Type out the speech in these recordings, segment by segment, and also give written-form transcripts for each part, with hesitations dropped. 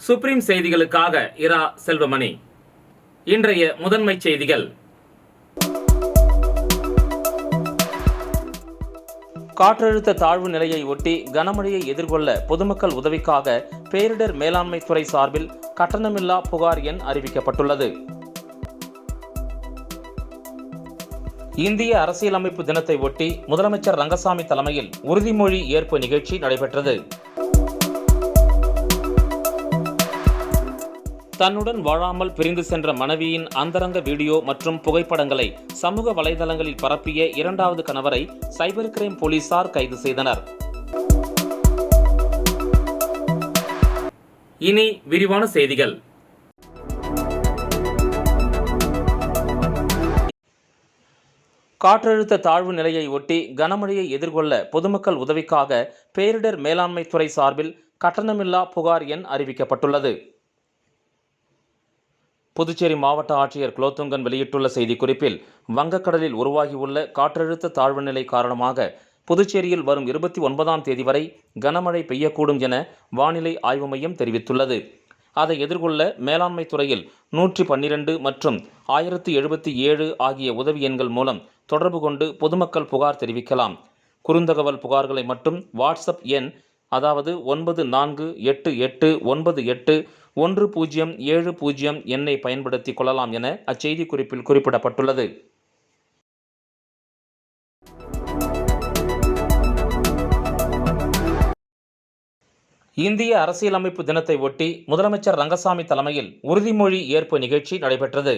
Supreme செய்திகளுக்காக இரா செல்வமணி. இன்றைய முதன்மை செய்திகள். காற்றழுத்த தாழ்வு நிலையை ஒட்டி கனமழையை எதிர்கொள்ள பொதுமக்கள் உதவிக்காக பேரிடர் மேலாண்மை துறை சார்பில் கட்டணமில்லா புகார் எண் அறிவிக்கப்பட்டுள்ளது. இந்திய அரசியலமைப்பு தினத்தை ஒட்டி முதலமைச்சர் ரங்கசாமி தலைமையில் உறுதிமொழி ஏற்பு நிகழ்ச்சி நடைபெற்றது. தன்னுடன் வாழாமல் பிரிந்து சென்ற மனைவியின் அந்தரங்க வீடியோ மற்றும் புகைப்படங்களை சமூக வலைதளங்களில் பரப்பிய இரண்டாவது கணவரை சைபர் கிரைம் போலீசார் கைது செய்தனர். இனி விரிவான செய்திகள். காற்றழுத்த தாழ்வு நிலையை ஒட்டி கனமழையை எதிர்கொள்ள பொதுமக்கள் உதவிக்காக பேரிடர் மேலாண்மை துறை சார்பில் கட்டணமில்லா புகார் எண் அறிவிக்கப்பட்டுள்ளது. புதுச்சேரி மாவட்ட ஆட்சியர் குலோத்துங்கன் வெளியிட்டுள்ள செய்திக்குறிப்பில், வங்கக்கடலில் உருவாகியுள்ள காற்றழுத்த தாழ்வு நிலை காரணமாக புதுச்சேரியில் வரும் 29ஆம் தேதி வரை கனமழை பெய்யக்கூடும் என வானிலை ஆய்வு மையம் தெரிவித்துள்ளது. அதை எதிர்கொள்ள மேலாண்மை துறையில் 112 மற்றும் 1077 ஆகிய உதவி எண்கள் மூலம் தொடர்பு கொண்டு பொதுமக்கள் புகார் தெரிவிக்கலாம். குறுந்தகவல் புகார்களை மட்டும் வாட்ஸ்அப் எண், அதாவது 9488981070 எண்ணை பயன்படுத்திக் கொள்ளலாம் என அச்செய்தி குறிப்பில் குறிப்பிடப்பட்டுள்ளது. இந்திய அரசியலமைப்பு தினத்தை ஒட்டி முதலமைச்சர் ரங்கசாமி தலைமையில் உறுதிமொழி ஏற்பு நிகழ்ச்சி நடைபெற்றது.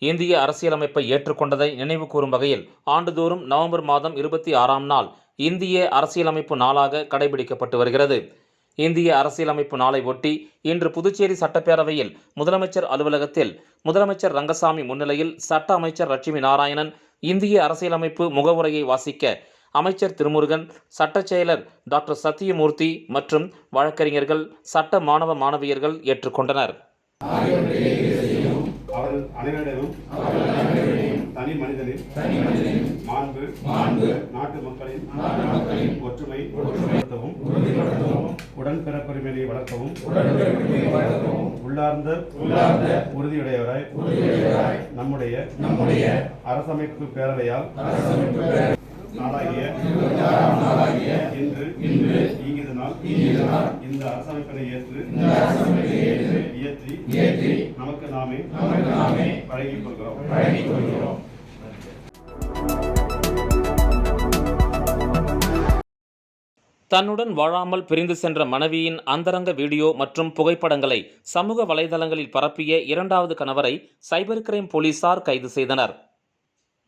இந்திய அரசியலமைப்பை ஏற்றுக்கொண்டதை நினைவு கூறும் வகையில் ஆண்டுதோறும் நவம்பர் மாதம் 26ஆம் நாள் இந்திய அரசியலமைப்பு நாளாக கடைபிடிக்கப்பட்டு வருகிறது. இந்திய அரசியலமைப்பு நாளை ஒட்டி இன்று புதுச்சேரி சட்டப்பேரவையில் முதலமைச்சர் அலுவலகத்தில் முதலமைச்சர் ரங்கசாமி முன்னிலையில் சட்ட அமைச்சர் லட்சுமி நாராயணன் இந்திய அரசியலமைப்பு முகவுரையை வாசிக்க அமைச்சர் திருமுருகன், சட்ட செயலர் டாக்டர் சத்தியமூர்த்தி மற்றும் வழக்கறிஞர்கள், சட்ட மாணவ மாணவியர்கள் ஏற்றுக்கொண்டனர். அனைவரிடமும் தனி மனிதனின் மாண்பு, நாட்டு மக்களின் ஒற்றுமை உறுதிப்படுத்தவும், உடன்பிறப்புரிமையை வளர்க்கவும், உள்ளார்ந்த உறுதியுடையவராய் நம்முடைய அரசமைப்பு பேரவையால் நாளாகிய இன்று இங்கித நாள் இந்த அரசமைப்பினை இயற்றி நமக்கு நாமே வழங்கிக் கொள்கிறோம். தன்னுடன் வாழாமல் பிரிந்து சென்ற மனைவியின் அந்தரங்க வீடியோ மற்றும் புகைப்படங்களை சமூக வலைதளங்களில் பரப்பிய இரண்டாவது கணவரை சைபர் கிரைம் போலீசார் கைது செய்தனர்.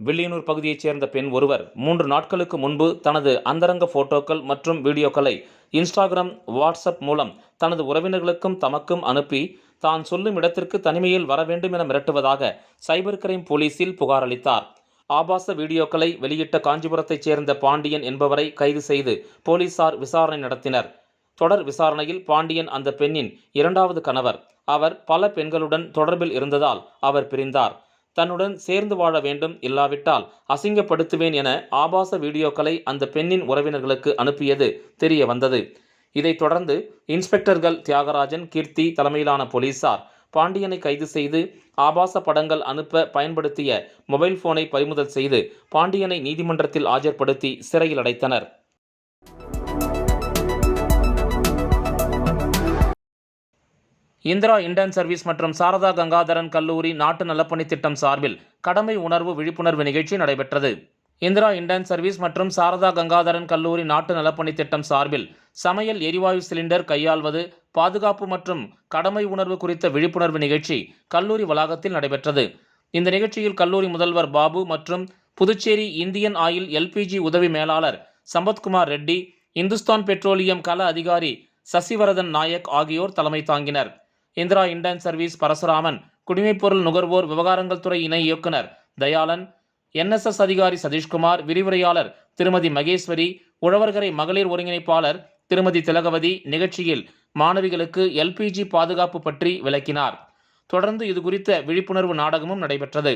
வில்லியனூர் பகுதியைச் சேர்ந்த பெண் ஒருவர் 3 நாட்களுக்கு முன்பு தனது அந்தரங்க போட்டோக்கள் மற்றும் வீடியோக்களை இன்ஸ்டாகிராம், வாட்ஸ்அப் மூலம் தனது உறவினர்களுக்கும் தமக்கும் அனுப்பி தான் சொல்லும் இடத்திற்கு தனிமையில் வர வேண்டும் என மிரட்டுவதாக சைபர் கிரைம் போலீசில் புகார் அளித்தார். ஆபாச வீடியோக்களை வெளியிட்ட காஞ்சிபுரத்தைச் சேர்ந்த பாண்டியன் என்பவரை கைது செய்து போலீசார் விசாரணை நடத்தினர். தொடர் விசாரணையில் பாண்டியன் அந்த பெண்ணின் இரண்டாவது கணவர். அவர் பல பெண்களுடன் தொடர்பில் இருந்ததால் அவர் பிரிந்தார். தன்னுடன் சேர்ந்து வாழ வேண்டும், இல்லாவிட்டால் அசிங்கப்படுத்துவேன் என ஆபாச வீடியோக்களை அந்த பெண்ணின் உறவினர்களுக்கு அனுப்பியது தெரிய வந்தது. இதைத் தொடர்ந்து இன்ஸ்பெக்டர்கள் தியாகராஜன், கீர்த்தி தலைமையிலான போலீசார் பாண்டியனை கைது செய்து ஆபாச படங்கள் அனுப்ப பயன்படுத்திய மொபைல் போனை பறிமுதல் செய்து பாண்டியனை நீதிமன்றத்தில் ஆஜர்படுத்தி சிறையில் அடைத்தனர். இந்திரா இண்டர்ன் சர்வீஸ் மற்றும் சாரதா கங்காதரன் கல்லூரி நாட்டு நலப்பணி திட்டம் சார்பில் கடமை உணர்வு விழிப்புணர்வு நிகழ்ச்சி நடைபெற்றது. இந்திரா இண்டர்ன் சர்வீஸ் மற்றும் சாரதா கங்காதரன் கல்லூரி நாட்டு நலப்பணி திட்டம் சார்பில் சமையல் எரிவாயு சிலிண்டர் கையாள்வது, பாதுகாப்பு மற்றும் கடமை உணர்வு குறித்த விழிப்புணர்வு நிகழ்ச்சி கல்லூரி வளாகத்தில் நடைபெற்றது. இந்த நிகழ்ச்சியில் கல்லூரி முதல்வர் பாபு மற்றும் புதுச்சேரி இந்தியன் ஆயில் எல்பிஜி உதவி மேலாளர் சம்பத்குமார் ரெட்டி, இந்துஸ்தான் பெட்ரோலியம் கள அதிகாரி சசிவரதன் நாயக் ஆகியோர் தலைமை தாங்கினர். இந்திரா இண்டர்ன் சர்வீஸ் பரசுராமன், குடிமைப்பொருள் நுகர்வோர் விவகாரங்கள் துறை இணை இயக்குனர் தயாளன், NSS அதிகாரி சதீஷ்குமார், விரிவுரையாளர் திருமதி மகேஸ்வரி, உழவர்கரை மகளிர் ஒருங்கிணைப்பாளர் திருமதி திலகவதி நிகழ்ச்சியில் மாணவிகளுக்கு எல்பிஜி பாதுகாப்பு பற்றி விளக்கினார். தொடர்ந்து இதுகுறித்த விழிப்புணர்வு நாடகமும் நடைபெற்றது.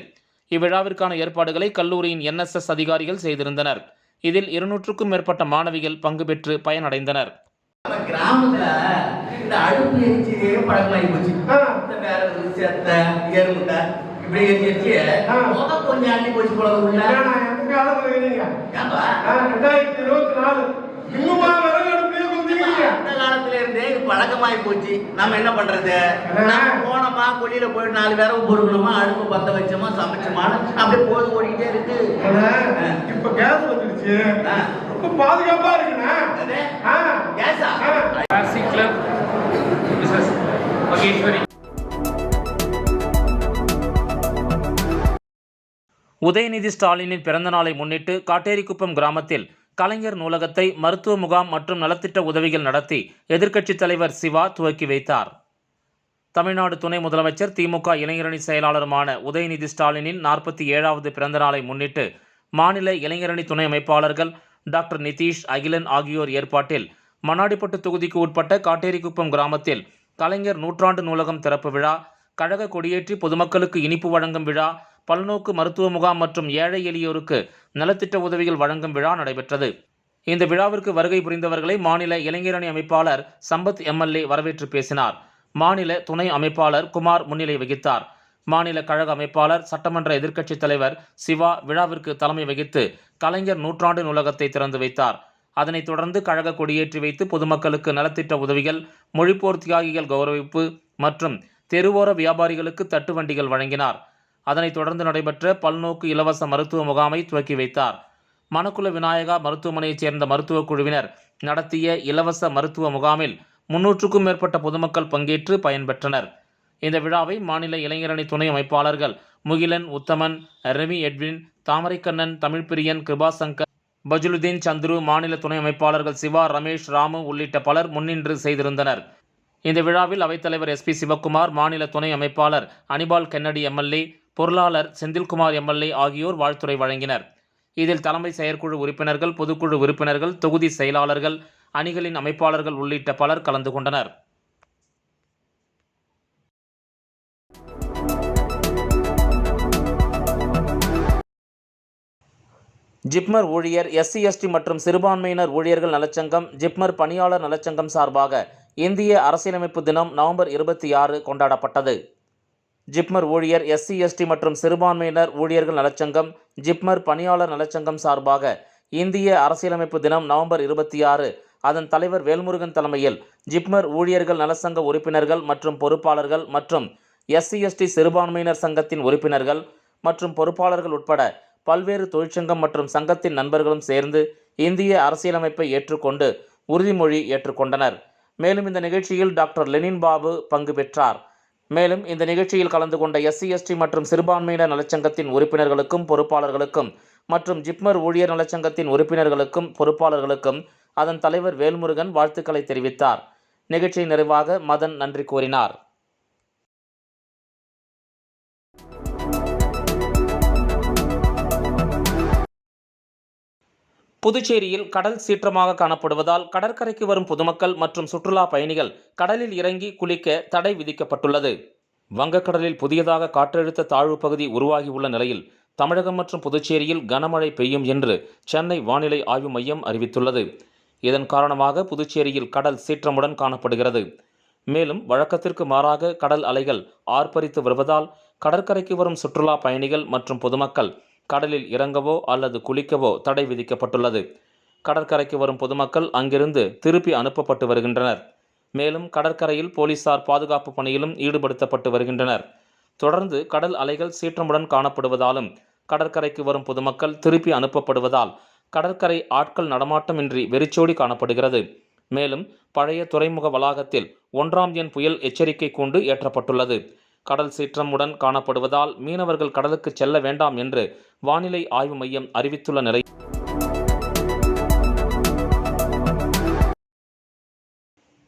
இவ்விழாவிற்கான ஏற்பாடுகளை கல்லூரியின் NSS அதிகாரிகள் செய்திருந்தனர். இதில் 200க்கும் மேற்பட்ட மாணவிகள் பங்கு பெற்று பயனடைந்தனர். கிராமத்துல இந்த அடுப்பு எரிச்சியே பழக்கமாகி போச்சு. ஆ. இந்த வேற செத்த எருமுட்டை இப்படி எரிச்சு ஆ. முகம் கொஞ்சம் அள்ளி போச்சு போல உள்ள. நான் எந்த காலத்துல இருக்கிறீங்க? ஏன்பா 2024 இன்னுமா விறகு அடுப்புலயே குந்திக்கிறீங்க? அந்த காலத்துல இருந்தே இது பழக்கமாகி போச்சு. நம்ம என்ன பண்றது? நம்ம போனோமா கொல்லியில போயிட்டு 4 விறகு பொறுக்கணுமா, அடுப்பு பத்த வச்சோமா, சமைச்சோமான்னு அப்படியே போது ஓடிக்கிட்டே இருக்கு. இப்ப கேஸ் வந்துடுச்சு, ஆ. ரொம்ப பாதுகாப்பா இருக்குண்ணா. அது? ஆ. கேஸா? Classic Club, Mrs. Mageshwari. Udhayanidhi ஸ்டாலினின் பிறந்தநாளை முன்னிட்டு காட்டேரிக்குப்பம் கிராமத்தில் கலைஞர் நூலகத்தை மருத்துவ முகாம் மற்றும் நலத்திட்ட உதவிகள் நடத்தி எதிர்க்கட்சித் தலைவர் சிவா துவக்கி வைத்தார். தமிழ்நாடு துணை முதலமைச்சர் திமுக இளைஞரணி செயலாளருமான உதயநிதி ஸ்டாலினின் 47வது பிறந்தநாளை முன்னிட்டு மாநில இளைஞரணி துணை அமைப்பாளர்கள் டாக்டர் நிதிஷ், அகிலன் ஆகியோர் ஏற்பாட்டில் மண்ணாடிப்பட்டு தொகுதிக்கு உட்பட்ட காட்டேரிக்குப்பம் கிராமத்தில் கலைஞர் நூற்றாண்டு நூலகம் திறப்பு விழா, கழக கொடியேற்றி பொதுமக்களுக்கு இனிப்பு வழங்கும் விழா, பல்நோக்கு மருத்துவ முகாம் மற்றும் ஏழை எளியோருக்கு நலத்திட்ட உதவிகள் வழங்கும் விழா நடைபெற்றது. இந்த விழாவிற்கு வருகை புரிந்தவர்களை மாநில இளைஞரணி அமைப்பாளர் சம்பத் எம்எல்ஏ வரவேற்று பேசினார். மாநில துணை அமைப்பாளர் குமார் முன்னிலை வகித்தார். மாநில கழக அமைப்பாளர் சட்டமன்ற எதிர்க்கட்சித் தலைவர் சிவா விழாவிற்கு தலைமை வகித்து கலைஞர் நூற்றாண்டு நூலகத்தை திறந்து வைத்தார். அதனைத் தொடர்ந்து கழக கொடியேற்றி வைத்து பொதுமக்களுக்கு நலத்திட்ட உதவிகள், மொழிப்போர் தியாகிகள் கௌரவிப்பு மற்றும் தெருவோர வியாபாரிகளுக்கு தட்டு வண்டிகள் வழங்கினார். அதனைத் தொடர்ந்து நடைபெற்ற பல்நோக்கு இலவச மருத்துவ முகாமை துவக்கி வைத்தார். மணக்குள விநாயகா மருத்துவமனையைச் சேர்ந்த மருத்துவக் குழுவினர் நடத்திய இலவச மருத்துவ முகாமில் 300க்கும் மேற்பட்ட பொதுமக்கள் பங்கேற்று பயன்பெற்றனர். இந்த விழாவை மாநில இளைஞரணி துணை அமைப்பாளர்கள் முகிலன், உத்தமன், ரெமி எட்வின், தாமரைக்கண்ணன், தமிழ்பிரியன், கிருபாசங்கர், பஜுலுதீன், சந்துரு, மாநில துணை அமைப்பாளர்கள் சிவா, ரமேஷ், ராமு உள்ளிட்ட பலர் முன்னின்று செய்திருந்தனர். இந்த விழாவில் அவைத்தலைவர் SP சிவக்குமார், மாநில துணை அமைப்பாளர் அனிபால் கென்னடி எம்எல்ஏ, பொருளாளர் செந்தில்குமார் எம்எல்ஏ ஆகியோர் வாழ்த்துரை வழங்கினர். இதில் தலைமை செயற்குழு உறுப்பினர்கள், பொதுக்குழு உறுப்பினர்கள், தொகுதி செயலாளர்கள், அணிகளின் அமைப்பாளர்கள் உள்ளிட்ட பலர் கலந்து கொண்டனர். ஜிப்மர் ஊழியர், SC/ST மற்றும் சிறுபான்மையினர் ஊழியர்கள் நலச்சங்கம், ஜிப்மர் பணியாளர் நலச்சங்கம் சார்பாக இந்திய அரசியலமைப்பு தினம் நவம்பர் 26 கொண்டாடப்பட்டது. ஜிப்மர் ஊழியர், SC/ST மற்றும் சிறுபான்மையினர் ஊழியர்கள் நலச்சங்கம், ஜிப்மர் பணியாளர் நலச்சங்கம் சார்பாக இந்திய அரசியலமைப்பு தினம் நவம்பர் 26 அதன் தலைவர் வேல்முருகன் தலைமையில் ஜிப்மர் ஊழியர்கள் நலச்சங்க உறுப்பினர்கள் மற்றும் பொறுப்பாளர்கள் மற்றும் SC/ST சிறுபான்மையினர் சங்கத்தின் உறுப்பினர்கள் மற்றும் பொறுப்பாளர்கள் உட்பட பல்வேறு தொழிற்சங்கம் மற்றும் சங்கத்தின் நண்பர்களும் சேர்ந்து இந்திய அரசியலமைப்பை ஏற்றுக்கொண்டு உறுதிமொழி ஏற்றுக்கொண்டனர். மேலும் இந்த நிகழ்ச்சியில் டாக்டர் லெனின் பாபு பங்கு பெற்றார். மேலும் இந்த நிகழ்ச்சியில் கலந்து கொண்ட SC/ST மற்றும் சிறுபான்மையினர் நலச்சங்கத்தின் உறுப்பினர்களுக்கும் பொறுப்பாளர்களுக்கும் மற்றும் ஜிப்மர் ஊழியர் நலச்சங்கத்தின் உறுப்பினர்களுக்கும் பொறுப்பாளர்களுக்கும் அதன் தலைவர் வேல்முருகன் வாழ்த்துக்களை தெரிவித்தார். நிகழ்ச்சி நிறைவாக மதன் நன்றி கூறினார். புதுச்சேரியில் கடல் சீற்றமாக காணப்படுவதால் கடற்கரைக்கு வரும் பொதுமக்கள் மற்றும் சுற்றுலா பயணிகள் கடலில் இறங்கி குளிக்க தடை விதிக்கப்பட்டுள்ளது. வங்கக்கடலில் புதியதாக காற்றழுத்த தாழ்வு பகுதி உருவாகியுள்ள நிலையில் தமிழகம் மற்றும் புதுச்சேரியில் கனமழை பெய்யும் என்று சென்னை வானிலை ஆய்வு மையம் அறிவித்துள்ளது. இதன் காரணமாக புதுச்சேரியில் கடல் சீற்றமுடன் காணப்படுகிறது. மேலும் வழக்கத்திற்கு மாறாக கடல் அலைகள் ஆர்ப்பரித்து வருவதால் கடற்கரைக்கு வரும் சுற்றுலா பயணிகள் மற்றும் பொதுமக்கள் கடலில் இறங்கவோ அல்லது குளிக்கவோ தடை விதிக்கப்பட்டுள்ளது. கடற்கரைக்கு வரும் பொதுமக்கள் அங்கிருந்து திருப்பி அனுப்பப்பட்டு வருகின்றனர். மேலும் கடற்கரையில் போலீசார் பாதுகாப்பு பணியிலும் ஈடுபடுத்தப்பட்டு வருகின்றனர். தொடர்ந்து கடல் அலைகள் சீற்றமுடன் காணப்படுவதாலும் கடற்கரைக்கு வரும் பொதுமக்கள் திருப்பி அனுப்பப்படுவதால் கடற்கரை ஆட்கள் நடமாட்டமின்றி வெறிச்சோடி காணப்படுகிறது. மேலும் பழைய துறைமுக வளாகத்தில் 1ஆம் எண் புயல் எச்சரிக்கை கூண்டு ஏற்றப்பட்டுள்ளது. கடல் சீற்றமுடன் காணப்படுவதால் மீனவர்கள் கடலுக்கு செல்ல வேண்டாம் என்று வானிலை ஆய்வு மையம் அறிவித்துள்ள நிலை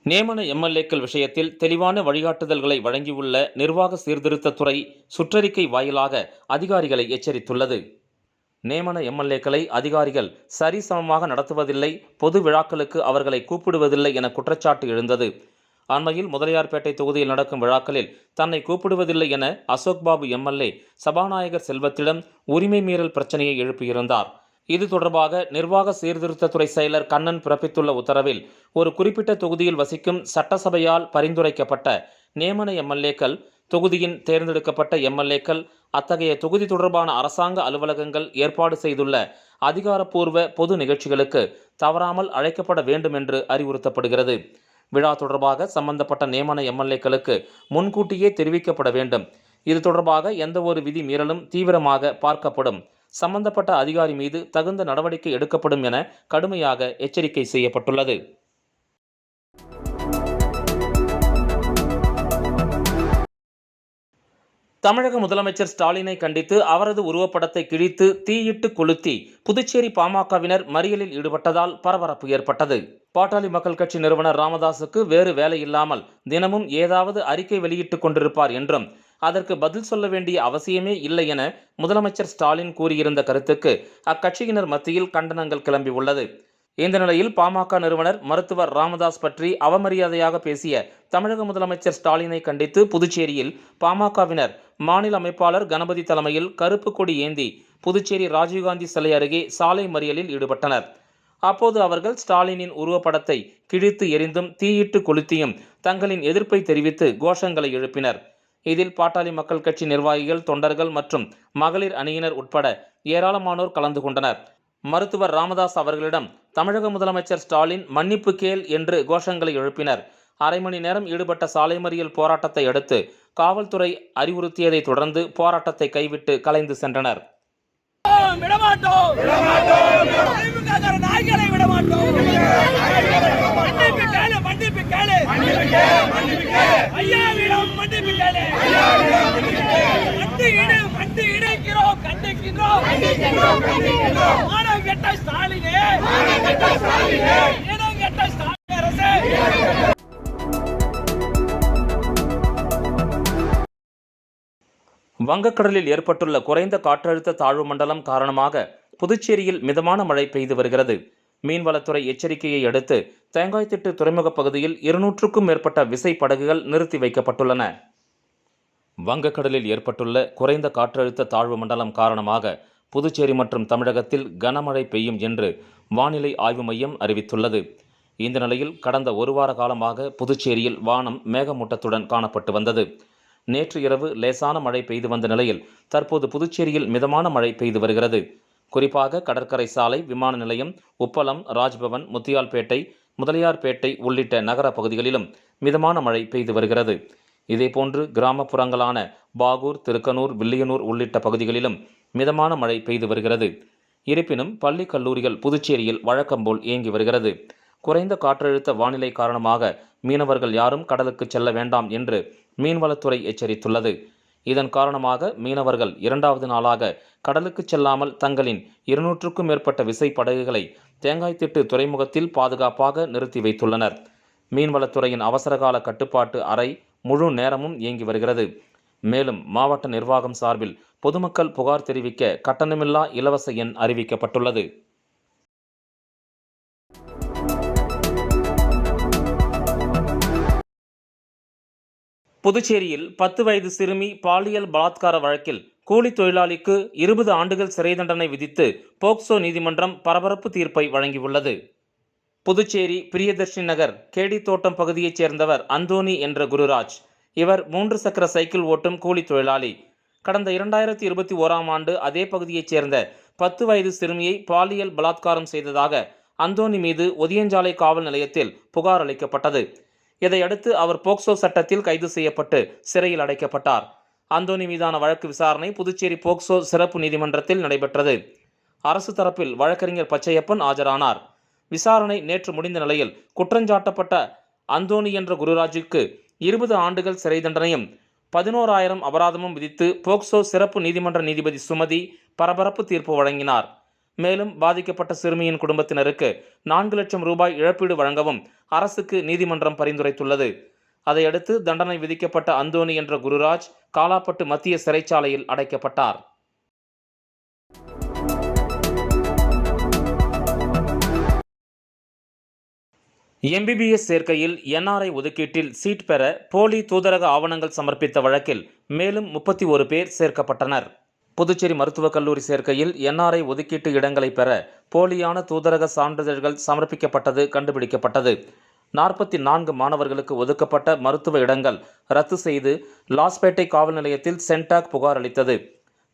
நியமன MLAக்கள் விஷயத்தில் தெளிவான வழிகாட்டுதல்களை வழங்கியுள்ள நிர்வாக சீர்திருத்தத்துறை சுற்றறிக்கை வாயிலாக அதிகாரிகளை எச்சரித்துள்ளது. நியமன MLAக்களை அதிகாரிகள் சரிசமமாக நடத்துவதில்லை, பொது விழாக்களுக்கு அவர்களை கூப்பிடுவதில்லை என குற்றச்சாட்டு எழுந்தது. அண்மையில் முதலியார்பேட்டை தொகுதியில் நடக்கும் விழாக்களில் தன்னை கூப்பிடுவதில்லை என அசோக் பாபு MLA சபாநாயகர் செல்வத்திடம் உரிமை மீறல் பிரச்சனையை எழுப்பியிருந்தார். இது தொடர்பாக நிர்வாக சீர்திருத்தத்துறை செயலர் கண்ணன் பிறப்பித்துள்ள உத்தரவில் ஒரு குறிப்பிட்ட தொகுதியில் வசிக்கும் சட்டசபையால் பரிந்துரைக்கப்பட்ட நியமன எம்எல்ஏக்கள், தொகுதியின் தேர்ந்தெடுக்கப்பட்ட எம்எல்ஏக்கள் அத்தகைய தொகுதி தொடர்பான அரசாங்க அலுவலகங்கள் ஏற்பாடு செய்துள்ள அதிகாரப்பூர்வ பொது நிகழ்ச்சிகளுக்கு தவறாமல் அழைக்கப்பட வேண்டும் என்று அறிவுறுத்தப்படுகிறது. விழா தொடர்பாக சம்பந்தப்பட்ட நியமன எம்எல்ஏக்களுக்கு முன்கூட்டியே தெரிவிக்கப்பட வேண்டும். இது தொடர்பாக எந்தவொரு விதி மீறலும் தீவிரமாக பார்க்கப்படும். சம்பந்தப்பட்ட அதிகாரி மீது தகுந்த நடவடிக்கை எடுக்கப்படும் என கடுமையாக எச்சரிக்கை செய்யப்பட்டுள்ளது. தமிழக முதலமைச்சர் ஸ்டாலினை கண்டித்து அவரது உருவப்படத்தை கிழித்து தீயிட்டு கொளுத்தி புதுச்சேரி பாமகவினர் மறியலில் ஈடுபட்டதால் பரபரப்பு ஏற்பட்டது. பாட்டாளி மக்கள் கட்சி நிறுவனர் ராமதாசுக்கு வேறு வேலை இல்லாமல் தினமும் ஏதாவது அறிக்கை வெளியிட்டுக் கொண்டிருப்பார் என்றும் அதற்கு பதில் சொல்ல வேண்டிய அவசியமே இல்லை என முதலமைச்சர் ஸ்டாலின் கூறியிருந்த கருத்துக்கு அக்கட்சியினர் மத்தியில் கண்டனங்கள் கிளம்பியுள்ளது. இந்த நிலையில் பாமக நிறுவனர் மருத்துவர் ராமதாஸ் பற்றி அவமரியாதையாக பேசிய தமிழக முதலமைச்சர் ஸ்டாலினை கண்டித்து புதுச்சேரியில் பாமகவினர் மாநில அமைப்பாளர் கணபதி தலைமையில் கருப்பு கொடி ஏந்தி புதுச்சேரி ராஜீவ்காந்தி சிலை அருகே சாலை மறியலில் ஈடுபட்டனர். அப்போது அவர்கள் ஸ்டாலினின் உருவப்படத்தை கிழித்து எரிந்தும் தீயிட்டு கொளுத்தியும் தங்களின் எதிர்ப்பை தெரிவித்து கோஷங்களை எழுப்பினர். இதில் பாட்டாளி மக்கள் கட்சி நிர்வாகிகள், தொண்டர்கள் மற்றும் மகளிர் அணியினர் உட்பட ஏராளமானோர் கலந்து கொண்டனர். மருத்துவர் ராமதாஸ் அவர்களிடம் தமிழக முதலமைச்சர் ஸ்டாலின் மன்னிப்பு கேள் என்று கோஷங்களை எழுப்பினர். அரை மணி நேரம் ஈடுபட்ட சாலை மறியல் போராட்டத்தை அடுத்து காவல்துறை அறிவுறுத்தியதை தொடர்ந்து போராட்டத்தை கைவிட்டு கலைந்து சென்றனர். வங்கக்கடலில் ஏற்பட்டுள்ள குறைந்த காற்றழுத்த தாழ்வு மண்டலம் காரணமாக புதுச்சேரியில் மிதமான மழை பெய்து வருகிறது. மீன்வளத்துறை எச்சரிக்கையை அடுத்து தேங்காய்திட்டு துறைமுகப் பகுதியில் 200க்கும் மேற்பட்ட விசை படகுகள் நிறுத்தி வைக்கப்பட்டுள்ளன. வங்கக்கடலில் ஏற்பட்டுள்ள குறைந்த காற்றழுத்த தாழ்வு மண்டலம் காரணமாக புதுச்சேரி மற்றும் தமிழகத்தில் கனமழை பெய்யும் என்று வானிலை ஆய்வு மையம் அறிவித்துள்ளது. இந்த நிலையில் கடந்த ஒரு வார காலமாக புதுச்சேரியில் வானம் மேகமூட்டத்துடன் காணப்பட்டு வந்தது. நேற்று இரவு லேசான மழை பெய்து வந்த நிலையில் தற்போது புதுச்சேரியில் மிதமான மழை பெய்து வருகிறது. குறிப்பாக கடற்கரை சாலை, விமான நிலையம், உப்பளம், ராஜ்பவன், முத்தியால்பேட்டை, முதலியார்பேட்டை உள்ளிட்ட நகர பகுதிகளிலும் மிதமான மழை பெய்து வருகிறது. இதேபோன்று கிராமப்புறங்களான பாகூர், திருக்கனூர், வில்லியனூர் உள்ளிட்ட பகுதிகளிலும் மிதமான மழை பெய்து வருகிறது. இருப்பினும் பள்ளி, கல்லூரிகள் புதுச்சேரியில் வழக்கம்போல் இயங்கி வருகிறது. குறைந்த காற்றழுத்த வானிலை காரணமாக மீனவர்கள் யாரும் கடலுக்கு செல்ல வேண்டாம் என்று மீன்வளத்துறை எச்சரித்துள்ளது. இதன் காரணமாக மீனவர்கள் 2வது நாளாக கடலுக்கு செல்லாமல் தங்களின் 200க்கும் மேற்பட்ட விசை படகுகளை தேங்காய்திட்டு துறைமுகத்தில் பாதுகாப்பாக நிறுத்தி வைத்துள்ளனர். மீன்வளத்துறையின் அவசரகால கட்டுப்பாட்டு அறை முழு நேரமும் இயங்கி வருகிறது. மேலும் மாவட்ட நிர்வாகம் சார்பில் பொதுமக்கள் புகார் தெரிவிக்க கட்டணமில்லா இலவச எண் அறிவிக்கப்பட்டுள்ளது. புதுச்சேரியில் 10 வயது சிறுமி பாலியல் பலாத்கார வழக்கில் கூலி தொழிலாளிக்கு 20 ஆண்டுகள் சிறை தண்டனை விதித்து போக்சோ நீதிமன்றம் பரபரப்பு தீர்ப்பை வழங்கியுள்ளது. புதுச்சேரி பிரியதர்ஷினி நகர் கேடி தோட்டம் பகுதியைச் சேர்ந்தவர் அந்தோனி என்ற குருராஜ். இவர் 3 சக்கர சைக்கிள் ஓட்டும் கூலி தொழிலாளி. கடந்த 2021ஆம் ஆண்டு அதே பகுதியைச் சேர்ந்த 10 வயது சிறுமியை பாலியல் பலாத்காரம் செய்ததாக அந்தோனி மீது ஒதியஞ்சாலை காவல் நிலையத்தில் புகார் அளிக்கப்பட்டது. இதையடுத்து அவர் போக்சோ சட்டத்தில் கைது செய்யப்பட்டு சிறையில் அடைக்கப்பட்டார். அந்தோனி மீதான வழக்கு விசாரணை புதுச்சேரி போக்சோ சிறப்பு நீதிமன்றத்தில் நடைபெற்றது. அரசு தரப்பில் வழக்கறிஞர் பச்சையப்பன் ஆஜரானார். விசாரணை நேற்று முடிந்த நிலையில் குற்றஞ்சாட்டப்பட்ட அந்தோனி என்ற குருராஜுக்கு 20 ஆண்டுகள் சிறை தண்டனையும் 11,000 அபராதமும் விதித்து போக்சோ சிறப்பு நீதிமன்ற நீதிபதி சுமதி பரபரப்பு தீர்ப்பு வழங்கினார். மேலும் பாதிக்கப்பட்ட சிறுமியின் குடும்பத்தினருக்கு 4 லட்சம் ரூபாய் இழப்பீடு வழங்கவும் அரசுக்கு நீதிமன்றம் பரிந்துரைத்துள்ளது. அதையடுத்து தண்டனை விதிக்கப்பட்ட அந்தோனி என்ற குருராஜ் காலாப்பட்டு மத்திய சிறைச்சாலையில் அடைக்கப்பட்டார். MBBS சேர்க்கையில் NRI ஒதுக்கீட்டில் சீட் பெற போலி தூதரக ஆவணங்கள் சமர்ப்பித்த வழக்கில் மேலும் 31 பேர் சேர்க்கப்பட்டனர். புதுச்சேரி மருத்துவக் கல்லூரி சேர்க்கையில் NRI ஒதுக்கீட்டு இடங்களை பெற போலியான தூதரக சான்றிதழ்கள் சமர்ப்பிக்கப்பட்டது கண்டுபிடிக்கப்பட்டது. 44 மாணவர்களுக்கு ஒதுக்கப்பட்ட மருத்துவ இடங்கள் ரத்து செய்து லாஸ்பேட்டை காவல் நிலையத்தில் சென்டாக் புகார் அளித்தது.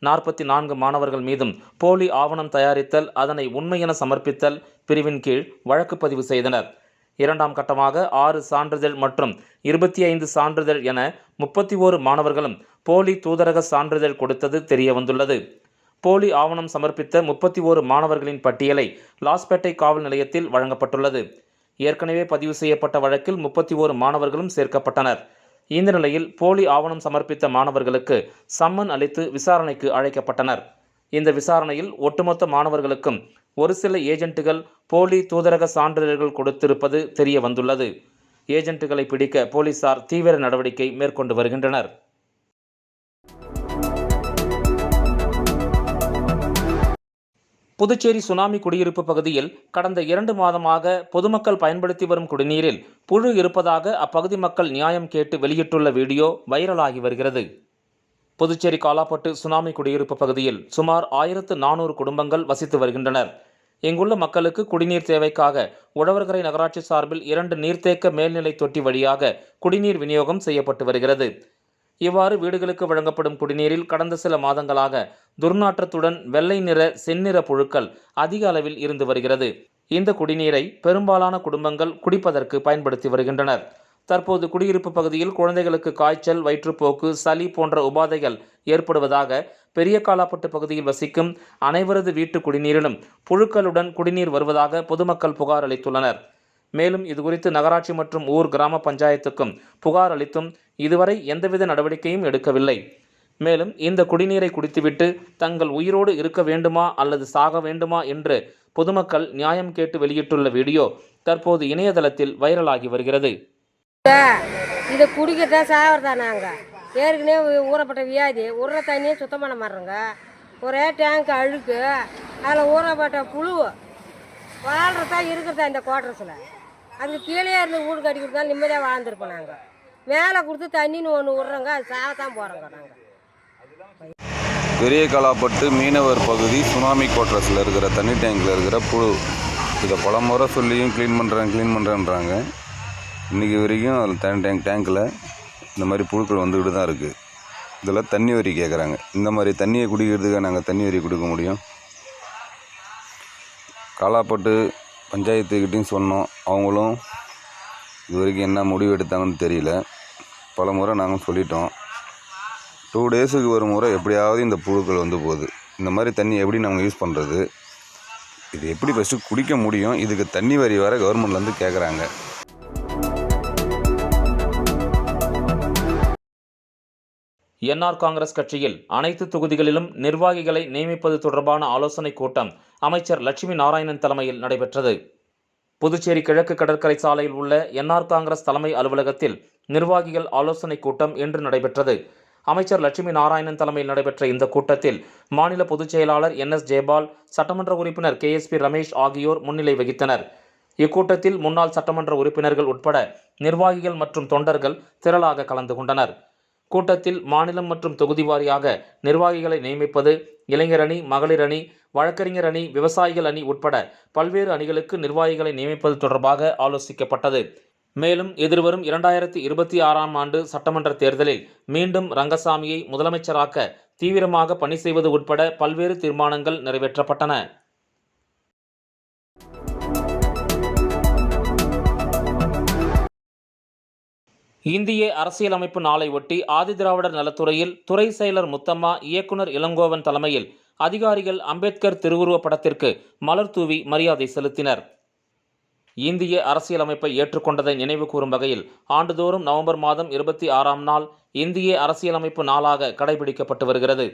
44 மாணவர்கள் மீதும் போலி ஆவணம் தயாரித்தல், அதனை உண்மை என சமர்ப்பித்தல் பிரிவின் கீழ் வழக்கு பதிவு செய்தனர். 2ஆம் கட்டமாக 6 சான்றிதழ் மற்றும் 25 சான்றிதழ் என 31 மாணவர்களும் போலி தூதரக சான்றிதழ் கொடுத்தது தெரியவந்துள்ளது. போலி ஆவணம் சமர்ப்பித்த 31 மாணவர்களின் பட்டியலை லாஸ்பேட்டை காவல் நிலையத்தில் வழங்கப்பட்டுள்ளது. ஏற்கனவே பதிவு செய்யப்பட்ட வழக்கில் 31 மாணவர்களும் சேர்க்கப்பட்டனர். இந்த நிலையில் போலி ஆவணம் சமர்ப்பித்த மாணவர்களுக்கு சம்மன் அளித்து விசாரணைக்கு அழைக்கப்பட்டனர். இந்த விசாரணையில் ஒட்டுமொத்த மாணவர்களுக்கும் ஒரு சில ஏஜென்ட்டுகள் போலி தூதரக சான்றிதழ்கள் கொடுத்திருப்பது தெரிய வந்துள்ளது. ஏஜென்ட்டுகளை பிடிக்க போலீசார் தீவிர நடவடிக்கை மேற்கொண்டு வருகின்றனர். புதுச்சேரி சுனாமி குடியிருப்பு பகுதியில் கடந்த 2 மாதமாக பொதுமக்கள் பயன்படுத்தி வரும் குடிநீரில் புழு இருப்பதாக அப்பகுதி மக்கள் நியாயம் கேட்டு வெளியிட்டுள்ள வீடியோ வைரலாகி வருகிறது. புதுச்சேரி காலாப்பட்டு சுனாமி குடியிருப்பு பகுதியில் சுமார் 1400 குடும்பங்கள் வசித்து வருகின்றனர். இங்குள்ள மக்களுக்கு குடிநீர் தேவைக்காக உழவர்கரை நகராட்சி சார்பில் 2 நீர்த்தேக்க மேல்நிலை தொட்டி வழியாக குடிநீர் விநியோகம் செய்யப்பட்டு வருகிறது. இவ்வாறு வீடுகளுக்கு வழங்கப்படும் குடிநீரில் கடந்த சில மாதங்களாக துர்நாற்றத்துடன் வெள்ளை நிற செந்நிற புழுக்கள் அதிக அளவில் இருந்து வருகிறது. இந்த குடிநீரை பெரும்பாலான குடும்பங்கள் குடிப்பதற்கு பயன்படுத்தி வருகின்றனர். தற்போது குடியிருப்பு பகுதியில் குழந்தைகளுக்கு காய்ச்சல், வயிற்றுப்போக்கு, சளி போன்ற உபாதைகள் ஏற்படுவதாக பெரிய காலாப்பட்டு பகுதியில் வசிக்கும் அனைவரது வீட்டு குடிநீரிலும் புழுக்களுடன் குடிநீர் வருவதாக பொதுமக்கள் புகார் அளித்துள்ளனர். மேலும் இதுகுறித்து நகராட்சி மற்றும் ஊர் கிராம பஞ்சாயத்துக்கும் புகார் அளித்தும் இதுவரை எந்தவித நடவடிக்கையும் எடுக்கவில்லை. மேலும் இந்த குடிநீரை குடித்துவிட்டு தங்கள் உயிரோடு இருக்க வேண்டுமா அல்லது சாக வேண்டுமா என்று பொதுமக்கள் நியாயம் கேட்டு வெளியிட்டுள்ள வீடியோ தற்போது இணையதளத்தில் வைரலாகி வருகிறது. இதை குடிக்கிறதா சாகிறதா? நாங்கள் ஏற்கனவே ஊறப்பட்ட வியாதி, உருள தண்ணியே சுத்தம் பண்ண மாட்டோங்க. ஒரே டேங்க் அழுக்கு, அதில் ஊறப்பட்ட புழு வாழ்றதா இருக்கிறதா இந்த குவார்டர்ஸில். அதுக்கு கீழே இருந்து வீடு கட்டி கொடுத்தாலும் நிம்மதியாக வாழ்ந்துருப்போம். நாங்கள் மேலே கொடுத்து தண்ணின்னு ஒன்று விட்றோங்க, அது சாகத்தான் போகிறோங்க. நாங்கள் பெரிய காலாப்பட்டு மீனவர் பகுதி சுனாமி குவார்டர்ஸில் இருக்கிற தண்ணி டேங்கில் இருக்கிற புழு. இதை பல முறை சொல்லியும் க்ளீன் பண்ணுறேன்றாங்க. இன்றைக்கி வரைக்கும் அதில் டேங்கில் இந்த மாதிரி புழுக்கள் வந்துக்கிட்டு தான் இருக்குது. இதில் தண்ணி வரி கேட்குறாங்க. இந்த மாதிரி தண்ணியை குடிக்கிறதுக்காக நாங்கள் தண்ணி வரி கொடுக்க முடியும்? காலாப்பட்டு பஞ்சாயத்துக்கிட்டையும் சொன்னோம். அவங்களும் இது வரைக்கும் என்ன முடிவு எடுத்தாங்கன்னு தெரியல. பல முறை நாங்கள் சொல்லிட்டோம். 2 டேஸுக்கு ஒரு முறை எப்படியாவது இந்த புழுக்கள் வந்து போகுது. இந்த மாதிரி தண்ணி எப்படி நாங்கள் யூஸ் பண்ணுறது? இது எப்படி ஃபஸ்ட்டு குடிக்க முடியும்? இதுக்கு தண்ணி வரி வேறு கவர்மெண்ட்லேருந்து கேட்குறாங்க. NR காங்கிரஸ் கட்சியில் அனைத்து தொகுதிகளிலும் நிர்வாகிகளை நியமிப்பது தொடர்பான ஆலோசனைக் கூட்டம் அமைச்சர் லட்சுமி நாராயணன் தலைமையில் நடைபெற்றது. புதுச்சேரி கிழக்கு கடற்கரை சாலையில் உள்ள NR காங்கிரஸ் தலைமை அலுவலகத்தில் நிர்வாகிகள் ஆலோசனைக் கூட்டம் இன்று நடைபெற்றது. அமைச்சர் லட்சுமி நாராயணன் தலைமையில் நடைபெற்ற இந்த கூட்டத்தில் மாநில பொதுச் செயலாளர் NS ஜெயபால், சட்டமன்ற உறுப்பினர் KSP ரமேஷ் ஆகியோர் முன்னிலை வகித்தனர். இக்கூட்டத்தில் முன்னாள் சட்டமன்ற உறுப்பினர்கள் உட்பட நிர்வாகிகள் மற்றும் தொண்டர்கள் திரளாக கலந்து கொண்டனர். கூட்டத்தில் மாநிலம் மற்றும் தொகுதி வாரியாக நிர்வாகிகளை நியமிப்பது, இளைஞர் அணி, மகளிர் அணி, வழக்கறிஞர் அணி, விவசாயிகள் அணி உட்பட பல்வேறு அணிகளுக்கு நிர்வாகிகளை நியமிப்பது தொடர்பாக ஆலோசிக்கப்பட்டது. மேலும் எதிர்வரும் 2026ஆம் ஆண்டு சட்டமன்ற தேர்தலில் மீண்டும் ரங்கசாமியை முதலமைச்சராக்க தீவிரமாக பணி செய்வது உட்பட பல்வேறு தீர்மானங்கள் நிறைவேற்றப்பட்டன. இந்திய அரசியலமைப்பு நாளை ஒட்டி ஆதிதிராவிடர் நலத்துறையில் துறை செயலர் முத்தம்மா, இயக்குனர் இளங்கோவன் தலைமையில் அதிகாரிகள் அம்பேத்கர் திருவுருவப் படத்திற்கு மலர் தூவி மரியாதை செலுத்தினர். இந்திய அரசியலமைப்பை ஏற்றுக்கொண்டதை நினைவு கூறும் வகையில் ஆண்டுதோறும் நவம்பர் மாதம் 26ஆம் நாள் இந்திய அரசியலமைப்பு நாளாக கடைபிடிக்கப்பட்டு வருகிறது.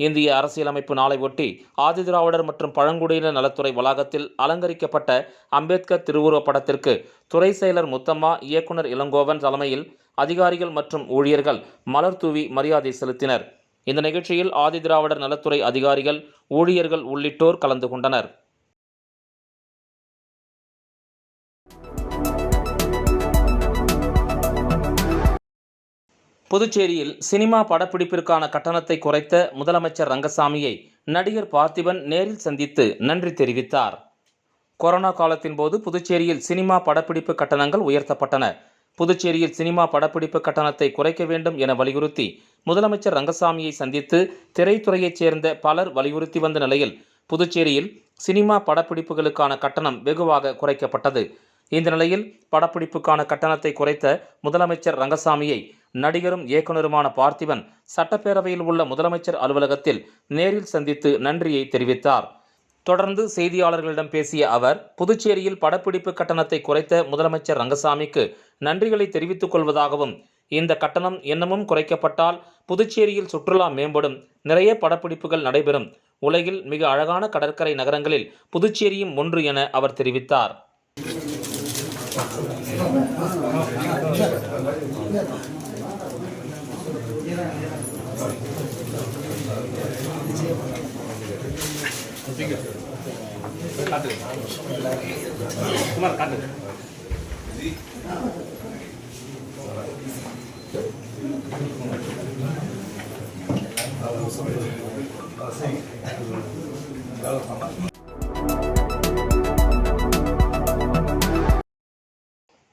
இந்திய அரசியலமைப்பு நாளை ஒட்டி ஆதிதிராவிடர் மற்றும் பழங்குடியினர் நலத்துறை வளாகத்தில் அலங்கரிக்கப்பட்ட அம்பேத்கர் திருவுருவப் படத்திற்கு துறை செயலர் முத்தம்மா, இயக்குனர் இளங்கோவன் தலைமையில் அதிகாரிகள் மற்றும் ஊழியர்கள் மலர் தூவி மரியாதை செலுத்தினர். இந்த நிகழ்ச்சியில் ஆதிதிராவிடர் நலத்துறை அதிகாரிகள், ஊழியர்கள் உள்ளிட்டோர் கலந்து கொண்டனர். புதுச்சேரியில் சினிமா படப்பிடிப்பிற்கான கட்டணத்தை குறைத்த முதலமைச்சர் ரங்கசாமியை நடிகர் பார்த்திபன் நேரில் சந்தித்து நன்றி தெரிவித்தார். கொரோனா காலத்தின் போது புதுச்சேரியில் சினிமா படப்பிடிப்பு கட்டணங்கள் உயர்த்தப்பட்டன. புதுச்சேரியில் சினிமா படப்பிடிப்பு கட்டணத்தை குறைக்க வேண்டும் என வலியுறுத்தி முதலமைச்சர் ரங்கசாமியை சந்தித்து திரைத்துறையைச் சேர்ந்த பலர் வலியுறுத்தி வந்த நிலையில் புதுச்சேரியில் சினிமா படப்பிடிப்புகளுக்கான கட்டணம் வெகுவாக குறைக்கப்பட்டது. இந்த நிலையில் படப்பிடிப்புக்கான கட்டணத்தை குறைத்த முதலமைச்சர் ரங்கசாமியை நடிகரும் இயக்குனருமான பார்த்திபன் சட்டப்பேரவையில் உள்ள முதலமைச்சர் அலுவலகத்தில் நேரில் சந்தித்து நன்றியை தெரிவித்தார். தொடர்ந்து செய்தியாளர்களிடம் பேசிய அவர், புதுச்சேரியில் படப்பிடிப்பு கட்டணத்தை குறைத்த முதலமைச்சர் ரங்கசாமிக்கு நன்றிகளை தெரிவித்துக் கொள்வதாகவும், இந்த கட்டணம் இன்னமும் குறைக்கப்பட்டால் புதுச்சேரியில் சுற்றுலா மேம்படும், நிறைய படப்பிடிப்புகள் நடைபெறும், உலகில் மிக அழகான கடற்கரை நகரங்களில் புதுச்சேரியும் ஒன்று என அவர் தெரிவித்தார்.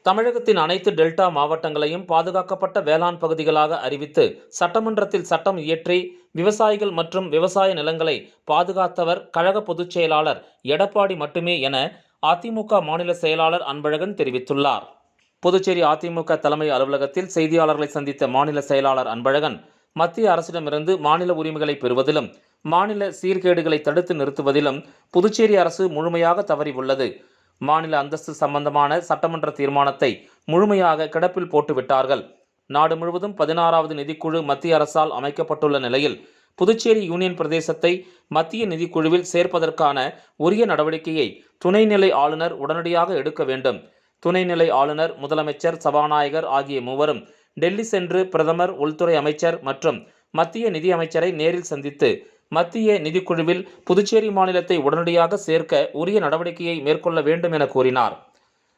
தமிழகத்தின் அனைத்து டெல்டா மாவட்டங்களையும் பாதுகாக்கப்பட்ட வேளாண் பகுதிகளாக அறிவித்து சட்டமன்றத்தில் சட்டம் இயற்றி விவசாயிகள் மற்றும் விவசாய நிலங்களை பாதுகாத்தவர் கழக பொதுச் செயலாளர் எடப்பாடி மட்டுமே என அதிமுக மாநில செயலாளர் அன்பழகன் தெரிவித்துள்ளார். புதுச்சேரி அதிமுக தலைமை அலுவலகத்தில் செய்தியாளர்களை சந்தித்த மாநில செயலாளர் அன்பழகன், மத்திய அரசிடமிருந்து மாநில உரிமைகளை பெறுவதிலும் மாநில சீர்கேடுகளை தடுத்து நிறுத்துவதிலும் புதுச்சேரி அரசு முழுமையாக தவறி உள்ளது. மாநில அந்தஸ்து சம்பந்தமான சட்டமன்ற தீர்மானத்தை முழுமையாக கிடப்பில் போட்டுவிட்டார்கள். நாடு முழுவதும் 16வது நிதிக்குழு மத்திய அரசால் அமைக்கப்பட்டுள்ள நிலையில் புதுச்சேரி யூனியன் பிரதேசத்தை மத்திய நிதிக்குழுவில் சேர்ப்பதற்கான உரிய நடவடிக்கையை துணைநிலை ஆளுநர் உடனடியாக எடுக்க வேண்டும். துணைநிலை ஆளுநர், முதலமைச்சர், சபாநாயகர் ஆகிய மூவரும் டெல்லி சென்று பிரதமர், உள்துறை அமைச்சர் மற்றும் மத்திய நிதி அமைச்சரை நேரில் சந்தித்து மத்திய நிதிக்குழுவில் புதுச்சேரி மாநிலத்தை உடனடியாக சேர்க்க உரிய நடவடிக்கையை மேற்கொள்ள வேண்டும் என கூறினார்.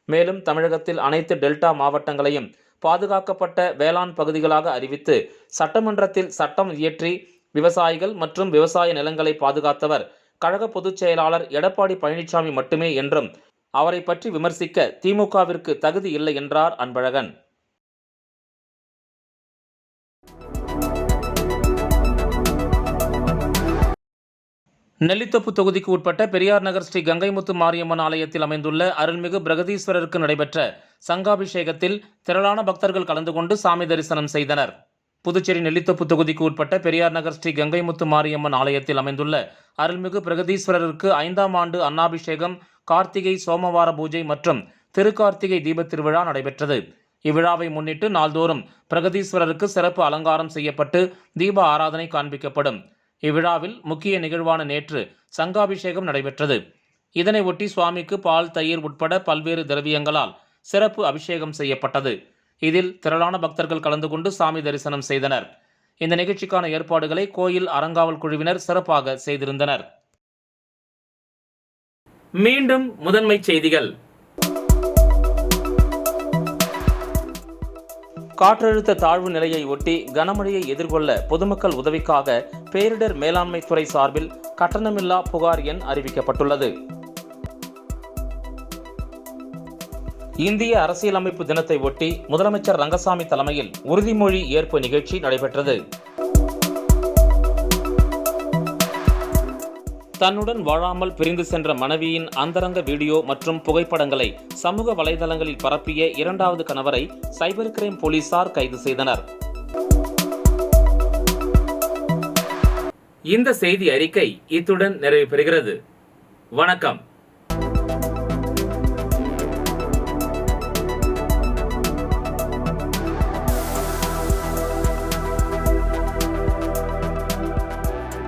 மேலும் தமிழகத்தில் அனைத்து டெல்டா மாவட்டங்களையும் பாதுகாக்கப்பட்ட வேளாண் பகுதிகளாக அறிவித்து சட்டமன்றத்தில் சட்டம் இயற்றி விவசாயிகள் மற்றும் விவசாய நிலங்களை பாதுகாத்தவர் கழக பொதுச் செயலாளர் எடப்பாடி பழனிசாமி மட்டுமே என்றும் அவரை பற்றி விமர்சிக்க திமுகவிற்கு தகுதி இல்லை என்றார் அன்பழகன். நெல்லித்தோப்பு தொகுதிக்கு உட்பட்ட பெரியார் நகர் ஸ்ரீ கங்கைமுத்து மாரியம்மன் ஆலயத்தில் அமைந்துள்ள அருள்மிகு பிரகதீஸ்வரருக்கு நடைபெற்ற சங்காபிஷேகத்தில் திரளான பக்தர்கள் கலந்து கொண்டு சாமி தரிசனம் செய்தனர். புதுச்சேரி நெல்லித்தோப்பு தொகுதிக்கு உட்பட்ட பெரியார் நகர் ஸ்ரீ கங்கைமுத்து மாரியம்மன் ஆலயத்தில் அமைந்துள்ள அருள்மிகு பிரகதீஸ்வரருக்கு 5ஆம் ஆண்டு அன்னாபிஷேகம், கார்த்திகை சோமவார பூஜை மற்றும் திருக்கார்த்திகை தீபத் திருவிழா நடைபெற்றது. இவ்விழாவை முன்னிட்டு நாள்தோறும் பிரகதீஸ்வரருக்கு சிறப்பு அலங்காரம் செய்யப்பட்டு தீப ஆராதனை காண்பிக்கப்படும். இவ்விழாவில் முக்கிய நிகழ்வான நேற்று சங்காபிஷேகம் நடைபெற்றது. இதனை ஒட்டி சுவாமிக்கு பால், தயிர் உட்பட பல்வேறு திரவியங்களால் சிறப்பு அபிஷேகம் செய்யப்பட்டது. இதில் திரளான பக்தர்கள் கலந்து கொண்டு சாமி தரிசனம் செய்தனர். இந்த நிகழ்ச்சிக்கான ஏற்பாடுகளை கோயில் அறங்காவல் குழுவினர் சிறப்பாக செய்திருந்தனர். மீண்டும் முதன்மை செய்திகள். காற்றழுத்த தாழ்வு நிலையை ஒட்டி கனமழையை எதிர்கொள்ள பொதுமக்கள் உதவிக்காக பேரிடர் மேலாண்மை துறை சார்பில் கட்டணமில்லா புகார் எண் அறிவிக்கப்பட்டுள்ளது. இந்திய அரசியலமைப்பு தினத்தை ஒட்டி முதலமைச்சர் ரங்கசாமி தலைமையில் உறுதிமொழி ஏற்பு நிகழ்ச்சி நடைபெற்றது. தன்னுடன் வாழாமல் பிரிந்து சென்ற மனைவியின் அந்தரங்க வீடியோ மற்றும் புகைப்படங்களை சமூக வலைதளங்களில் பரப்பிய 2வது கணவரை சைபர் கிரைம் போலீசார் கைது செய்தனர். இந்த செய்தி அறிக்கை இத்துடன் நிறைவு பெறுகிறது. வணக்கம்.